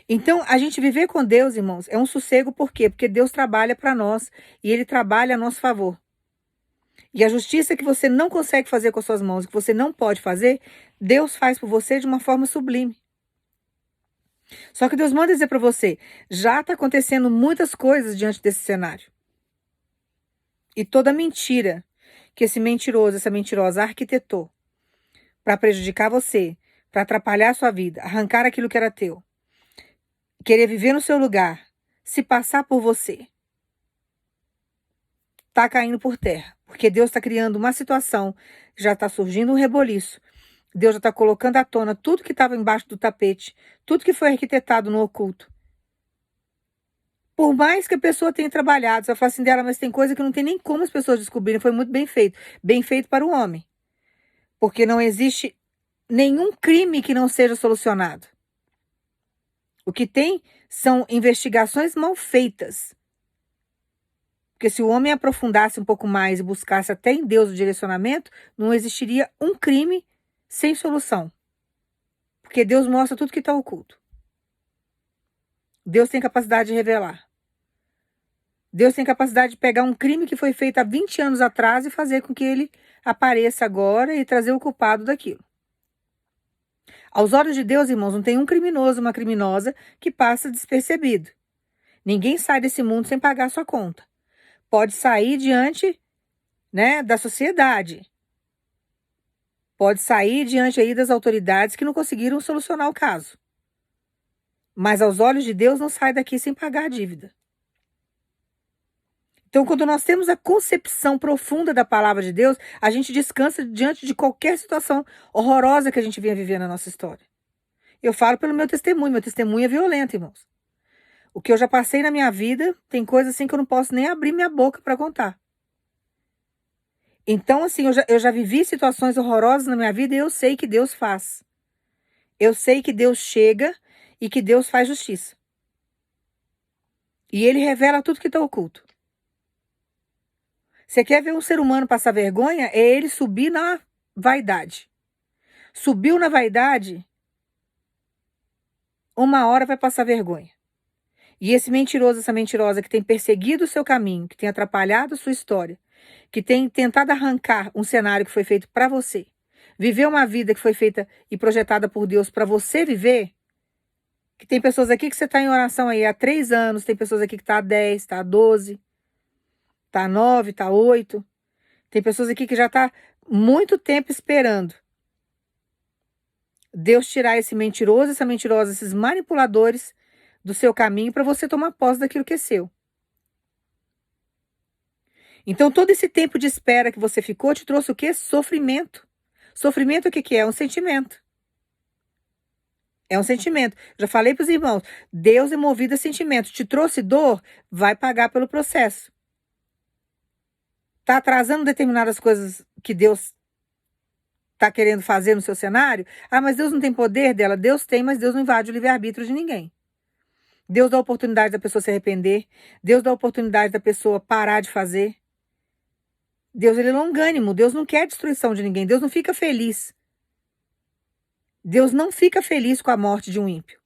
Então, a gente viver com Deus, irmãos, é um sossego, por quê? Porque Deus trabalha para nós e Ele trabalha a nosso favor. E a justiça que você não consegue fazer com as suas mãos, que você não pode fazer, Deus faz por você de uma forma sublime. Só que Deus manda dizer para você, já está acontecendo muitas coisas diante desse cenário. E toda mentira que esse mentiroso, essa mentirosa arquitetou para prejudicar você, para atrapalhar a sua vida, arrancar aquilo que era teu, querer viver no seu lugar, se passar por você, está caindo por terra. Porque Deus está criando uma situação, já está surgindo um reboliço. Deus já está colocando à tona tudo que estava embaixo do tapete, tudo que foi arquitetado no oculto. Por mais que a pessoa tenha trabalhado, você vai falar assim dela, mas tem coisa que não tem nem como as pessoas descobrirem, foi muito bem feito. Bem feito para o homem. Porque não existe nenhum crime que não seja solucionado. O que tem são investigações mal feitas. Porque se o homem aprofundasse um pouco mais e buscasse até em Deus o direcionamento, não existiria um crime sem solução. Porque Deus mostra tudo que está oculto. Deus tem capacidade de revelar. Deus tem capacidade de pegar um crime que foi feito há 20 anos atrás e fazer com que ele apareça agora e trazer o culpado daquilo. Aos olhos de Deus, irmãos, não tem um criminoso, uma criminosa que passa despercebido. Ninguém sai desse mundo sem pagar a sua conta. Pode sair diante, da sociedade. Pode sair diante aí das autoridades que não conseguiram solucionar o caso. Mas aos olhos de Deus não sai daqui sem pagar a dívida. Então, quando nós temos a concepção profunda da palavra de Deus, a gente descansa diante de qualquer situação horrorosa que a gente venha viver na nossa história. Eu falo pelo meu testemunho é violento, irmãos. O que eu já passei na minha vida, tem coisa assim que eu não posso nem abrir minha boca para contar. Então, assim, eu já vivi situações horrorosas na minha vida e eu sei que Deus faz. Eu sei que Deus chega e que Deus faz justiça. E Ele revela tudo que está oculto. Você quer ver um ser humano passar vergonha? É ele subir na vaidade. Subiu na vaidade, uma hora vai passar vergonha. E esse mentiroso, essa mentirosa que tem perseguido o seu caminho, que tem atrapalhado a sua história, que tem tentado arrancar um cenário que foi feito para você, viver uma vida que foi feita e projetada por Deus para você viver, que tem pessoas aqui que você está em oração aí há 3 anos, tem pessoas aqui que está há 10, está há 12, está há 9, está há 8, tem pessoas aqui que já está muito tempo esperando Deus tirar esse mentiroso, essa mentirosa, esses manipuladores do seu caminho para você tomar posse daquilo que é seu. Então, todo esse tempo de espera que você ficou te trouxe o quê? Sofrimento. Sofrimento o que é? É um sentimento. É um sentimento. Já falei para os irmãos, Deus é movido a sentimento. Te trouxe dor, vai pagar pelo processo. Está atrasando determinadas coisas que Deus está querendo fazer no seu cenário? Ah, mas Deus não tem poder dela? Deus tem, mas Deus não invade o livre-arbítrio de ninguém. Deus dá a oportunidade da pessoa se arrepender. Deus dá a oportunidade da pessoa parar de fazer. Deus, ele é longânimo. Deus não quer a destruição de ninguém. Deus não fica feliz. Deus não fica feliz com a morte de um ímpio.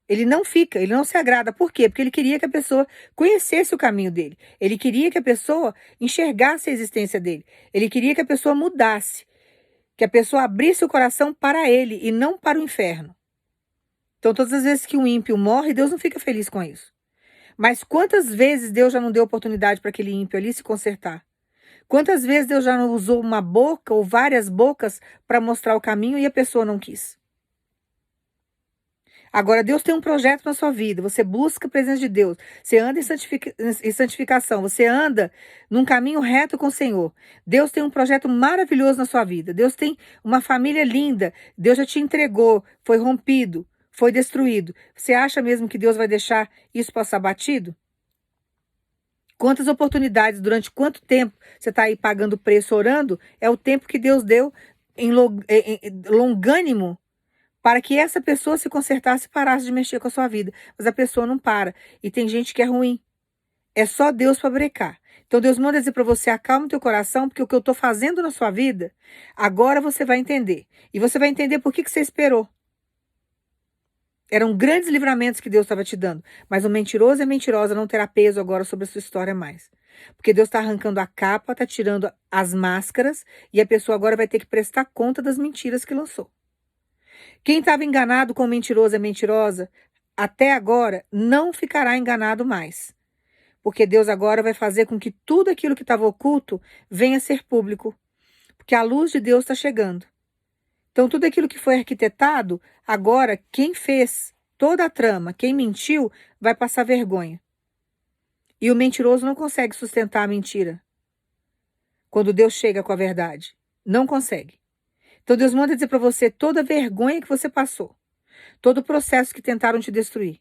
Ele não fica, ele não se agrada. Por quê? Porque ele queria que a pessoa conhecesse o caminho dele. Ele queria que a pessoa enxergasse a existência dele. Ele queria que a pessoa mudasse, que a pessoa abrisse o coração para ele e não para o inferno. Então, todas as vezes que um ímpio morre, Deus não fica feliz com isso. Mas quantas vezes Deus já não deu oportunidade para aquele ímpio ali se consertar? Quantas vezes Deus já não usou uma boca ou várias bocas para mostrar o caminho e a pessoa não quis? Agora, Deus tem um projeto na sua vida, você busca a presença de Deus, você anda em santificação, você anda num caminho reto com o Senhor. Deus tem um projeto maravilhoso na sua vida, Deus tem uma família linda, Deus já te entregou, foi rompido, foi destruído. Você acha mesmo que Deus vai deixar isso passar batido? Quantas oportunidades, durante quanto tempo você está aí pagando preço, orando, é o tempo que Deus deu em longânimo para que essa pessoa se consertasse e parasse de mexer com a sua vida. Mas a pessoa não para. E tem gente que é ruim. É só Deus para brecar. Então Deus manda dizer para você, acalma o teu coração, porque o que eu estou fazendo na sua vida, agora você vai entender. E você vai entender por que você esperou. Eram grandes livramentos que Deus estava te dando. Mas o mentiroso e a mentirosa não terá peso agora sobre a sua história mais. Porque Deus está arrancando a capa, está tirando as máscaras, e a pessoa agora vai ter que prestar conta das mentiras que lançou. Quem estava enganado com mentiroso e mentirosa, até agora, não ficará enganado mais. Porque Deus agora vai fazer com que tudo aquilo que estava oculto venha a ser público. Porque a luz de Deus está chegando. Então, tudo aquilo que foi arquitetado, agora, quem fez toda a trama, quem mentiu, vai passar vergonha. E o mentiroso não consegue sustentar a mentira. Quando Deus chega com a verdade. Não consegue. Então, Deus manda dizer para você toda a vergonha que você passou. Todo o processo que tentaram te destruir.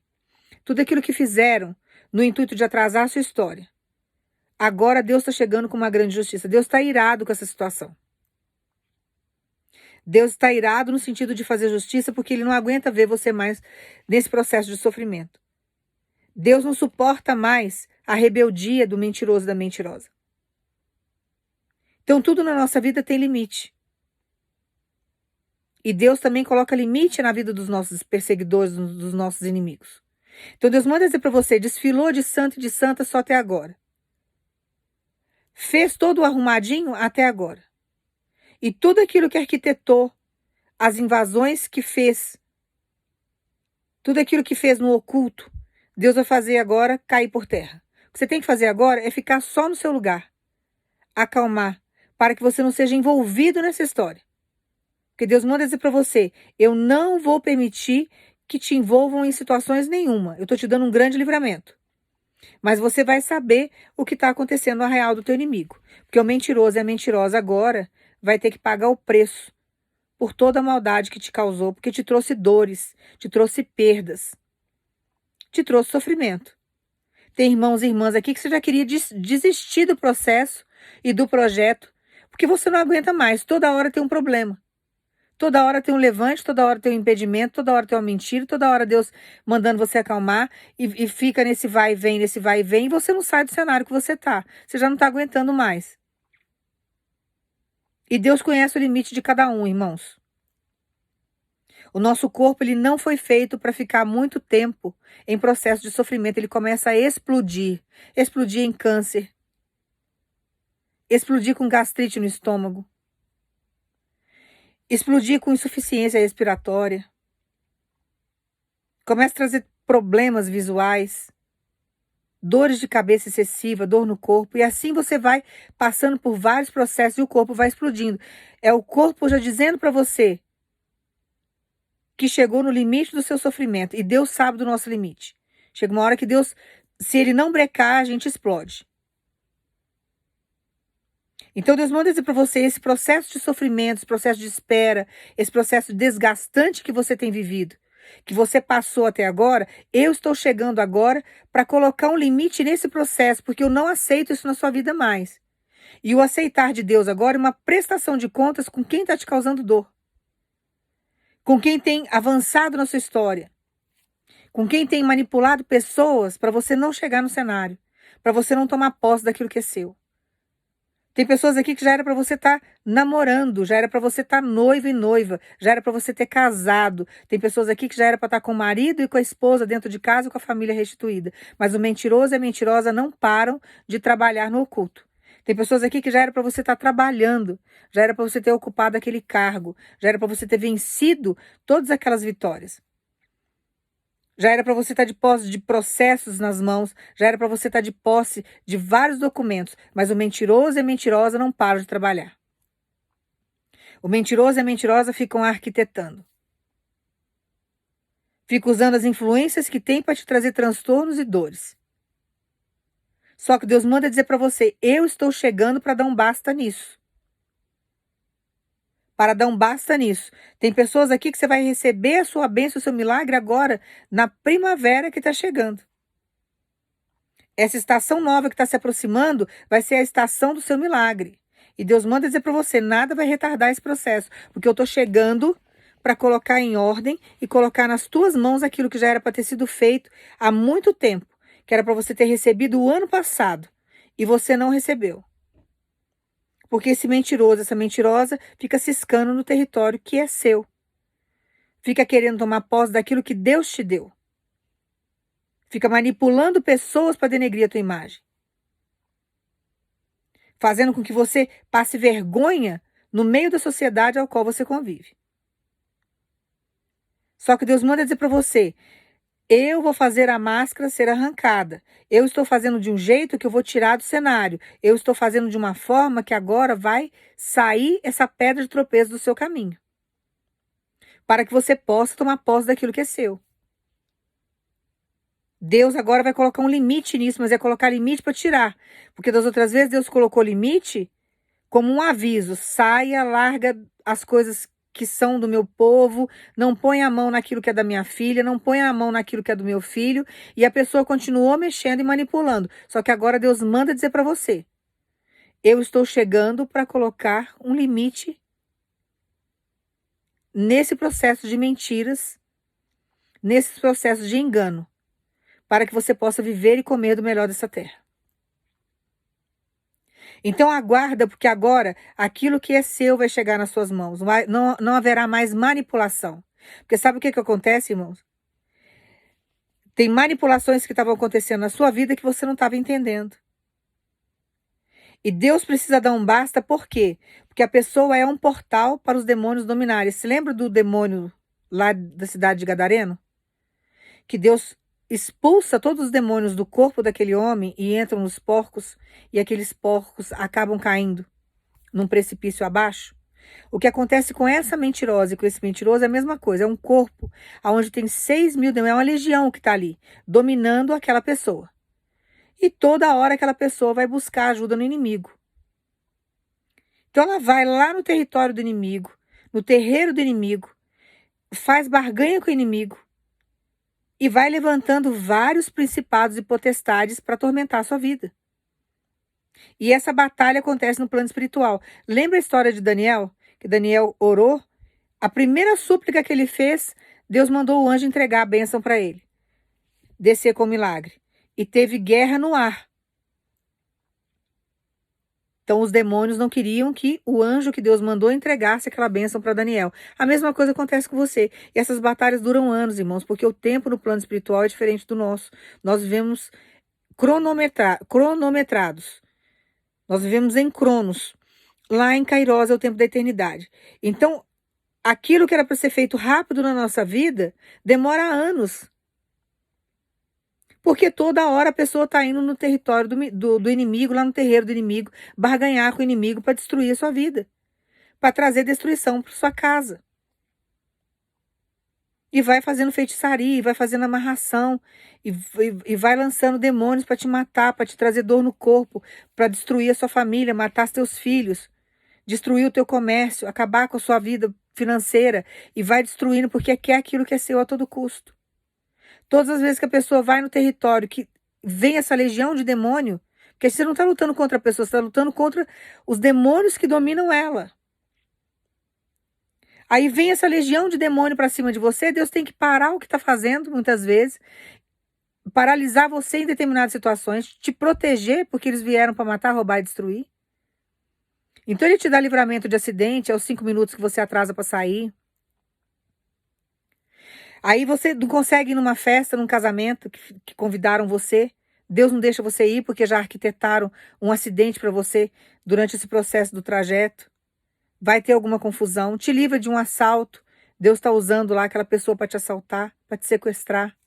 Tudo aquilo que fizeram no intuito de atrasar a sua história. Agora Deus está chegando com uma grande justiça. Deus está irado com essa situação. Deus está irado no sentido de fazer justiça porque Ele não aguenta ver você mais nesse processo de sofrimento. Deus não suporta mais a rebeldia do mentiroso e da mentirosa. Então tudo na nossa vida tem limite. E Deus também coloca limite na vida dos nossos perseguidores, dos nossos inimigos. Então Deus manda dizer para você, desfilou de santo e de santa só até agora. Fez todo o arrumadinho até agora. E tudo aquilo que arquitetou, as invasões que fez, tudo aquilo que fez no oculto, Deus vai fazer agora cair por terra. O que você tem que fazer agora é ficar só no seu lugar. Acalmar, para que você não seja envolvido nessa história. Porque Deus manda dizer para você, eu não vou permitir que te envolvam em situações nenhuma. Eu estou te dando um grande livramento. Mas você vai saber o que está acontecendo no arraial do teu inimigo. Porque o mentiroso e a mentirosa agora vai ter que pagar o preço por toda a maldade que te causou, porque te trouxe dores, te trouxe perdas, te trouxe sofrimento. Tem irmãos e irmãs aqui que você já queria desistir do processo e do projeto, porque você não aguenta mais, toda hora tem um problema. Toda hora tem um levante, toda hora tem um impedimento, toda hora tem uma mentira, toda hora Deus mandando você acalmar e fica nesse vai e vem, e você não sai do cenário que você está. Você já não está aguentando mais. E Deus conhece o limite de cada um, irmãos. O nosso corpo ele não foi feito para ficar muito tempo em processo de sofrimento. Ele começa a explodir. Explodir em câncer. Explodir com gastrite no estômago. Explodir com insuficiência respiratória. Começa a trazer problemas visuais. Dores de cabeça excessiva, dor no corpo. E assim você vai passando por vários processos e o corpo vai explodindo. É o corpo já dizendo para você que chegou no limite do seu sofrimento. E Deus sabe do nosso limite. Chega uma hora que Deus, se Ele não brecar, a gente explode. Então Deus manda dizer para você, esse processo de sofrimento, esse processo de espera, esse processo desgastante que você tem vivido, que você passou até agora, eu estou chegando agora para colocar um limite nesse processo, porque eu não aceito isso na sua vida mais. E o aceitar de Deus agora é uma prestação de contas com quem está te causando dor. Com quem tem avançado na sua história. Com quem tem manipulado pessoas para você não chegar no cenário. Para você não tomar posse daquilo que é seu. Tem pessoas aqui que já era para você estar namorando, já era para você estar noivo e noiva, já era para você ter casado. Tem pessoas aqui que já era para estar com o marido e com a esposa dentro de casa e com a família restituída. Mas o mentiroso e a mentirosa não param de trabalhar no oculto. Tem pessoas aqui que já era para você estar trabalhando, já era para você ter ocupado aquele cargo, já era para você ter vencido todas aquelas vitórias. Já era para você estar de posse de processos nas mãos, já era para você estar de posse de vários documentos, mas o mentiroso e a mentirosa não param de trabalhar. O mentiroso e a mentirosa ficam arquitetando. Ficam usando as influências que tem para te trazer transtornos e dores. Só que Deus manda dizer para você, eu estou chegando para dar um basta nisso. Para dar um basta nisso. Tem pessoas aqui que você vai receber a sua bênção, o seu milagre agora, na primavera que está chegando. Essa estação nova que está se aproximando vai ser a estação do seu milagre. E Deus manda dizer para você, nada vai retardar esse processo, porque eu estou chegando para colocar em ordem e colocar nas tuas mãos aquilo que já era para ter sido feito há muito tempo, que era para você ter recebido o ano passado, e você não recebeu. Porque esse mentiroso, essa mentirosa, fica ciscando no território que é seu. Fica querendo tomar posse daquilo que Deus te deu. Fica manipulando pessoas para denegrir a tua imagem. Fazendo com que você passe vergonha no meio da sociedade ao qual você convive. Só que Deus manda dizer para você, eu vou fazer a máscara ser arrancada. Eu estou fazendo de um jeito que eu vou tirar do cenário. Eu estou fazendo de uma forma que agora vai sair essa pedra de tropeço do seu caminho. Para que você possa tomar posse daquilo que é seu. Deus agora vai colocar um limite nisso, mas é colocar limite para tirar. Porque das outras vezes Deus colocou limite como um aviso. Saia, larga as coisas que são do meu povo, não põe a mão naquilo que é da minha filha, não põe a mão naquilo que é do meu filho, e a pessoa continuou mexendo e manipulando. Só que agora Deus manda dizer para você, eu estou chegando para colocar um limite nesse processo de mentiras, nesse processo de engano, para que você possa viver e comer do melhor dessa terra. Então aguarda, porque agora aquilo que é seu vai chegar nas suas mãos. Não haverá mais manipulação. Porque sabe o que acontece, irmãos? Tem manipulações que estavam acontecendo na sua vida que você não estava entendendo. E Deus precisa dar um basta, por quê? Porque a pessoa é um portal para os demônios dominarem. Se lembra do demônio lá da cidade de Gadareno? Que Deus expulsa todos os demônios do corpo daquele homem e entram nos porcos, e aqueles porcos acabam caindo num precipício abaixo. O que acontece com essa mentirosa e com esse mentiroso é a mesma coisa, é um corpo onde tem 6.000 demônios, é uma legião que está ali, dominando aquela pessoa. E toda hora aquela pessoa vai buscar ajuda no inimigo. Então ela vai lá no território do inimigo, no terreiro do inimigo, faz barganha com o inimigo, e vai levantando vários principados e potestades para atormentar a sua vida. E essa batalha acontece no plano espiritual. Lembra a história de Daniel? Que Daniel orou? A primeira súplica que ele fez, Deus mandou o anjo entregar a bênção para ele. Descer com milagre. E teve guerra no ar. Então os demônios não queriam que o anjo que Deus mandou entregasse aquela bênção para Daniel. A mesma coisa acontece com você. E essas batalhas duram anos, irmãos, porque o tempo no plano espiritual é diferente do nosso. Nós vivemos cronometrados. Nós vivemos em cronos. Lá em Kairos é o tempo da eternidade. Então, aquilo que era para ser feito rápido na nossa vida, demora anos. Porque toda hora a pessoa está indo no território do inimigo, lá no terreiro do inimigo, barganhar com o inimigo para destruir a sua vida. Para trazer destruição para sua casa. E vai fazendo feitiçaria, e vai fazendo amarração, e vai lançando demônios para te matar, para te trazer dor no corpo, para destruir a sua família, matar seus filhos, destruir o teu comércio, acabar com a sua vida financeira, e vai destruindo porque quer aquilo que é seu a todo custo. Todas as vezes que a pessoa vai no território que vem essa legião de demônio, porque você não está lutando contra a pessoa, você está lutando contra os demônios que dominam ela. Aí vem essa legião de demônio para cima de você, Deus tem que parar o que está fazendo, muitas vezes, paralisar você em determinadas situações, te proteger, porque eles vieram para matar, roubar e destruir. Então ele te dá livramento de acidente aos 5 minutos que você atrasa para sair. Aí você não consegue ir numa festa, num casamento que convidaram você. Deus não deixa você ir porque já arquitetaram um acidente para você durante esse processo do trajeto. Vai ter alguma confusão. Te livra de um assalto. Deus está usando lá aquela pessoa para te assaltar, para te sequestrar.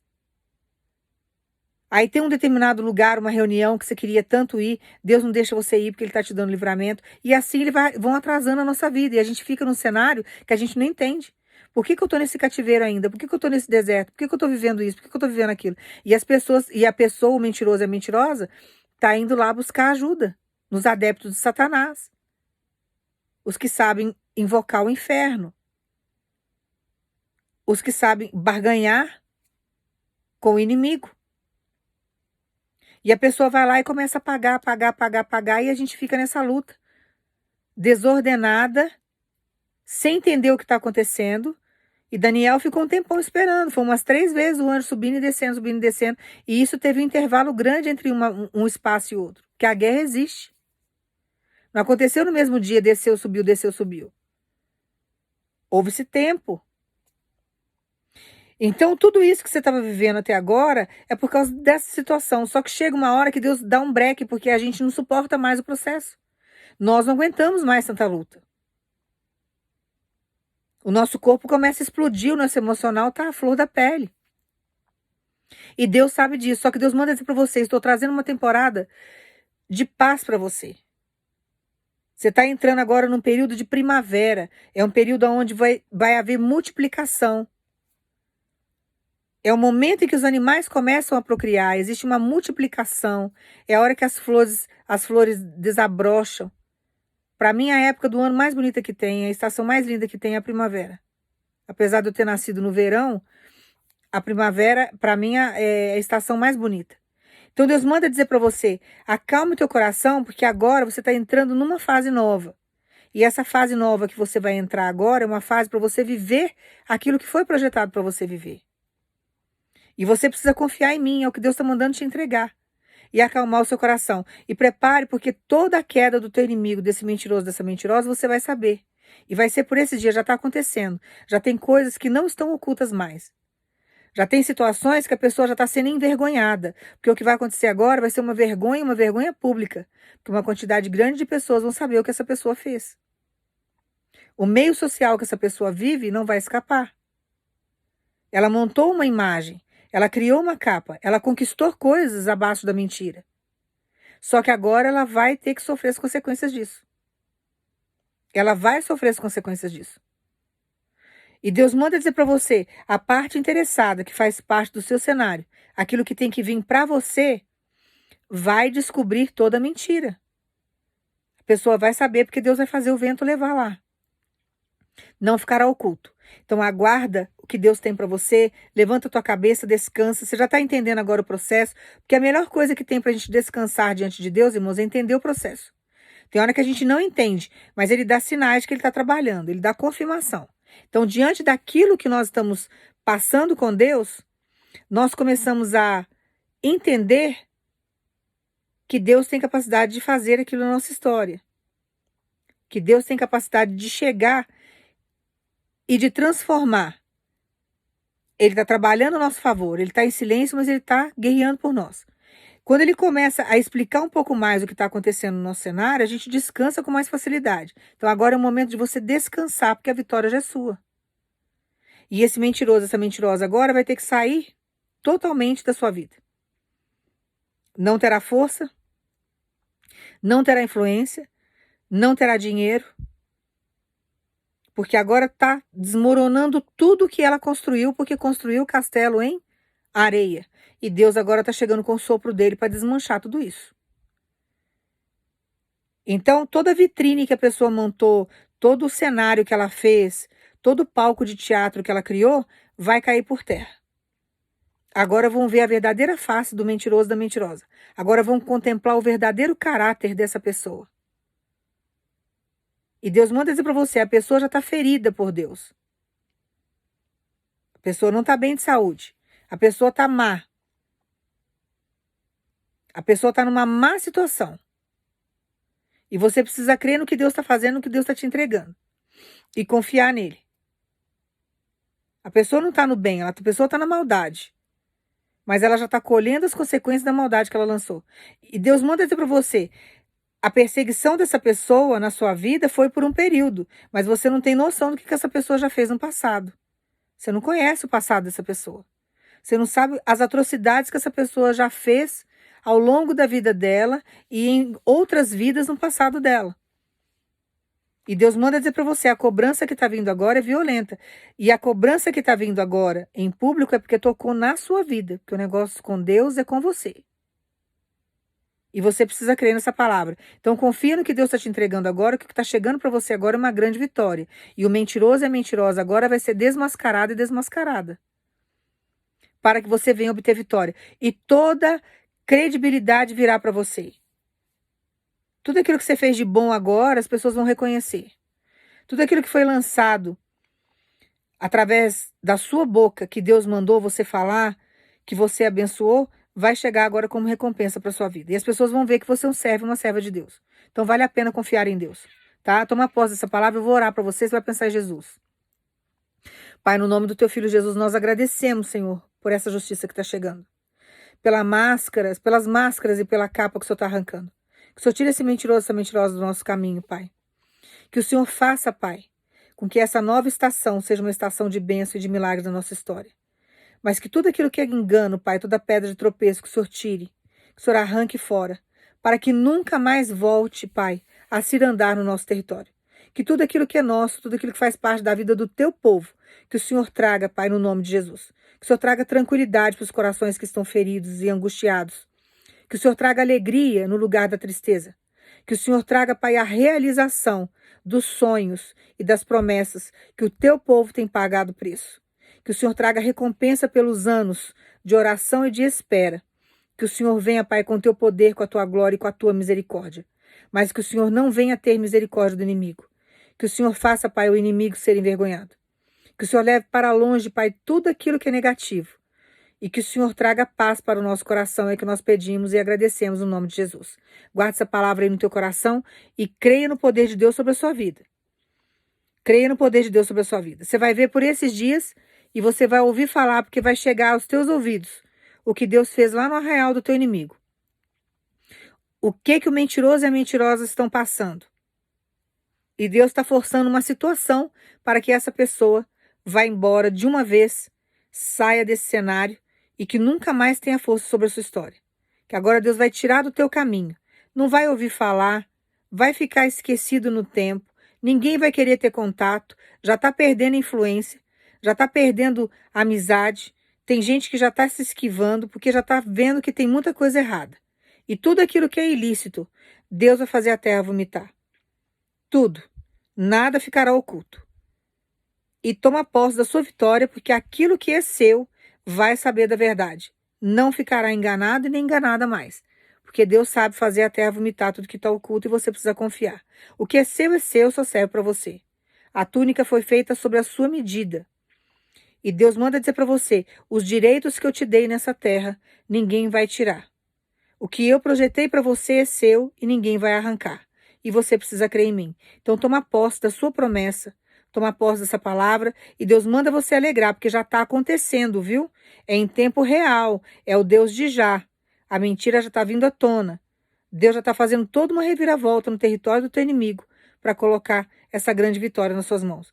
Aí tem um determinado lugar, uma reunião que você queria tanto ir, Deus não deixa você ir porque Ele está te dando livramento. E assim vão atrasando a nossa vida. E a gente fica num cenário que a gente não entende. Por que eu estou nesse cativeiro ainda? Por que eu estou nesse deserto? Por que eu estou vivendo isso? Por que eu estou vivendo aquilo? E a pessoa, o mentiroso e a mentirosa, está indo lá buscar ajuda nos adeptos de Satanás. Os que sabem invocar o inferno. Os que sabem barganhar com o inimigo. E a pessoa vai lá e começa a pagar, e a gente fica nessa luta. Desordenada, sem entender o que está acontecendo. E Daniel ficou um tempão esperando. Foi umas 3 vezes o anjo subindo e descendo, subindo e descendo. E isso teve um intervalo grande entre um espaço e outro. Porque a guerra existe. Não aconteceu no mesmo dia, desceu, subiu, desceu, subiu. Houve esse tempo. Então, tudo isso que você estava vivendo até agora é por causa dessa situação. Só que chega uma hora que Deus dá um breque, porque a gente não suporta mais o processo. Nós não aguentamos mais tanta luta. O nosso corpo começa a explodir, o nosso emocional tá à flor da pele. E Deus sabe disso. Só que Deus manda dizer para você: estou trazendo uma temporada de paz para você. Você está entrando agora num período de primavera. É um período onde vai haver multiplicação. É o momento em que os animais começam a procriar, existe uma multiplicação. É a hora que as flores desabrocham. Para mim, a época do ano mais bonita que tem, a estação mais linda que tem é a primavera. Apesar de eu ter nascido no verão, a primavera, para mim, é a estação mais bonita. Então, Deus manda dizer para você: acalme o teu coração, porque agora você está entrando numa fase nova. E essa fase nova que você vai entrar agora é uma fase para você viver aquilo que foi projetado para você viver. E você precisa confiar em mim, é o que Deus está mandando te entregar. E acalmar o seu coração. E prepare, porque toda a queda do teu inimigo, desse mentiroso, dessa mentirosa, você vai saber. E vai ser por esse dia, já está acontecendo. Já tem coisas que não estão ocultas mais. Já tem situações que a pessoa já está sendo envergonhada. Porque o que vai acontecer agora vai ser uma vergonha pública. Porque uma quantidade grande de pessoas vão saber o que essa pessoa fez. O meio social que essa pessoa vive não vai escapar. Ela montou uma imagem. Ela criou uma capa, ela conquistou coisas abaixo da mentira. Só que agora ela vai ter que sofrer as consequências disso. Ela vai sofrer as consequências disso. E Deus manda dizer para você, a parte interessada que faz parte do seu cenário, aquilo que tem que vir para você, vai descobrir toda a mentira. A pessoa vai saber porque Deus vai fazer o vento levar lá. Não ficará oculto. Então aguarda o que Deus tem para você, levanta a tua cabeça, descansa. Você já está entendendo agora o processo? Porque a melhor coisa que tem para a gente descansar diante de Deus, irmãos, é entender o processo. Tem hora que a gente não entende, mas Ele dá sinais que Ele está trabalhando, Ele dá confirmação. Então, diante daquilo que nós estamos passando com Deus, nós começamos a entender que Deus tem capacidade de fazer aquilo na nossa história. Que Deus tem capacidade de chegar e de transformar. Ele está trabalhando a nosso favor, ele está em silêncio, mas ele está guerreando por nós. Quando ele começa a explicar um pouco mais o que está acontecendo no nosso cenário, a gente descansa com mais facilidade. Então agora é o momento de você descansar, porque a vitória já é sua. E esse mentiroso, essa mentirosa agora vai ter que sair totalmente da sua vida. Não terá força, não terá influência, não terá dinheiro, porque agora está desmoronando tudo que ela construiu, porque construiu o castelo em areia. E Deus agora está chegando com o sopro dele para desmanchar tudo isso. Então, toda a vitrine que a pessoa montou, todo o cenário que ela fez, todo o palco de teatro que ela criou, vai cair por terra. Agora vão ver a verdadeira face do mentiroso e da mentirosa. Agora vão contemplar o verdadeiro caráter dessa pessoa. E Deus manda dizer para você, a pessoa já está ferida por Deus. A pessoa não está bem de saúde. A pessoa está má. A pessoa está numa má situação. E você precisa crer no que Deus está fazendo, no que Deus está te entregando. E confiar nele. A pessoa não está no bem, a pessoa está na maldade. Mas ela já está colhendo as consequências da maldade que ela lançou. E Deus manda dizer para você, a perseguição dessa pessoa na sua vida foi por um período, mas você não tem noção do que essa pessoa já fez no passado. Você não conhece o passado dessa pessoa. Você não sabe as atrocidades que essa pessoa já fez ao longo da vida dela e em outras vidas no passado dela. E Deus manda dizer para você, a cobrança que está vindo agora é violenta. E a cobrança que está vindo agora em público é porque tocou na sua vida. Porque o negócio com Deus é com você. E você precisa crer nessa palavra. Então confia no que Deus está te entregando agora, que o que está chegando para você agora é uma grande vitória. E o mentiroso e a mentirosa agora vai ser desmascarado e desmascarada. Para que você venha obter vitória. E toda credibilidade virá para você. Tudo aquilo que você fez de bom agora, as pessoas vão reconhecer. Tudo aquilo que foi lançado através da sua boca, que Deus mandou você falar, que você abençoou, vai chegar agora como recompensa para sua vida. E as pessoas vão ver que você é um servo, uma serva de Deus. Então vale a pena confiar em Deus. Tá? Toma posse dessa palavra, eu vou orar para você vai pensar em Jesus. Pai, no nome do teu filho Jesus, nós agradecemos, Senhor, por essa justiça que está chegando. Pelas máscaras e pela capa que o Senhor está arrancando. Que o Senhor tire esse mentiroso, essa mentirosa do nosso caminho, Pai. Que o Senhor faça, Pai, com que essa nova estação seja uma estação de bênção e de milagre na nossa história. Mas que tudo aquilo que é engano, Pai, toda pedra de tropeço que o Senhor tire, que o Senhor arranque fora, para que nunca mais volte, Pai, a se andar no nosso território. Que tudo aquilo que é nosso, tudo aquilo que faz parte da vida do teu povo, que o Senhor traga, Pai, no nome de Jesus. Que o Senhor traga tranquilidade para os corações que estão feridos e angustiados. Que o Senhor traga alegria no lugar da tristeza. Que o Senhor traga, Pai, a realização dos sonhos e das promessas que o teu povo tem pagado preço. Que o Senhor traga recompensa pelos anos de oração e de espera. Que o Senhor venha, Pai, com o teu poder, com a tua glória e com a tua misericórdia. Mas que o Senhor não venha ter misericórdia do inimigo. Que o Senhor faça, Pai, o inimigo ser envergonhado. Que o Senhor leve para longe, Pai, tudo aquilo que é negativo. E que o Senhor traga paz para o nosso coração, é que nós pedimos e agradecemos no nome de Jesus. Guarde essa palavra aí no teu coração e creia no poder de Deus sobre a sua vida. Creia no poder de Deus sobre a sua vida. Você vai ver por esses dias e você vai ouvir falar, porque vai chegar aos teus ouvidos o que Deus fez lá no arraial do teu inimigo. O que o mentiroso e a mentirosa estão passando. E Deus está forçando uma situação para que essa pessoa vá embora de uma vez, saia desse cenário e que nunca mais tenha força sobre a sua história. Que agora Deus vai tirar do teu caminho. Não vai ouvir falar, vai ficar esquecido no tempo, ninguém vai querer ter contato, já está perdendo influência, já está perdendo amizade. Tem gente que já está se esquivando porque já está vendo que tem muita coisa errada. E tudo aquilo que é ilícito, Deus vai fazer a terra vomitar. Tudo. Nada ficará oculto. E toma posse da sua vitória, porque aquilo que é seu vai saber da verdade. Não ficará enganado e nem enganada mais. Porque Deus sabe fazer a terra vomitar tudo que está oculto e você precisa confiar. O que é seu, só serve para você. A túnica foi feita sobre a sua medida. E Deus manda dizer para você, os direitos que eu te dei nessa terra, ninguém vai tirar. O que eu projetei para você é seu e ninguém vai arrancar. E você precisa crer em mim. Então toma posse da sua promessa, toma posse dessa palavra e Deus manda você alegrar, porque já está acontecendo, viu? É em tempo real, é o Deus de já. A mentira já está vindo à tona. Deus já está fazendo toda uma reviravolta no território do teu inimigo para colocar essa grande vitória nas suas mãos.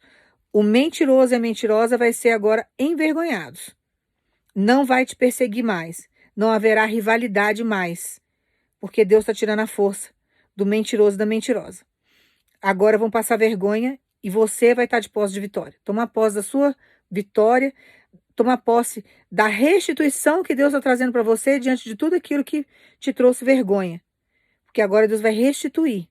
O mentiroso e a mentirosa vai ser agora envergonhados. Não vai te perseguir mais. Não haverá rivalidade mais. Porque Deus está tirando a força do mentiroso e da mentirosa. Agora vão passar vergonha e você vai estar de posse de vitória. Toma posse da sua vitória, toma posse da restituição que Deus está trazendo para você diante de tudo aquilo que te trouxe vergonha. Porque agora Deus vai restituir.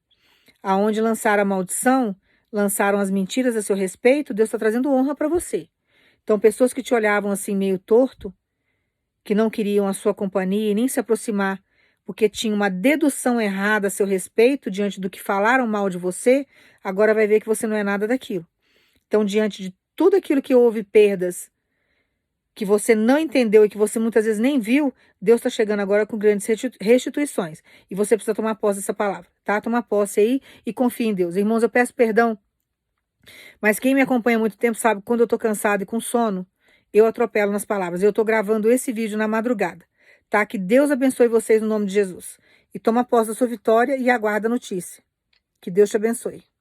Aonde lançaram a maldição, lançaram as mentiras a seu respeito, Deus está trazendo honra para você. Então, pessoas que te olhavam assim meio torto, que não queriam a sua companhia e nem se aproximar, porque tinha uma dedução errada a seu respeito diante do que falaram mal de você, agora vai ver que você não é nada daquilo. Então, diante de tudo aquilo que houve perdas que você não entendeu e que você muitas vezes nem viu, Deus está chegando agora com grandes restituições. E você precisa tomar posse dessa palavra, tá? Tomar posse aí e confie em Deus. Irmãos, eu peço perdão, mas quem me acompanha há muito tempo sabe que quando eu tô cansada e com sono, eu atropelo nas palavras. Eu tô gravando esse vídeo na madrugada, tá? Que Deus abençoe vocês no nome de Jesus. E toma posse da sua vitória e aguarda a notícia. Que Deus te abençoe.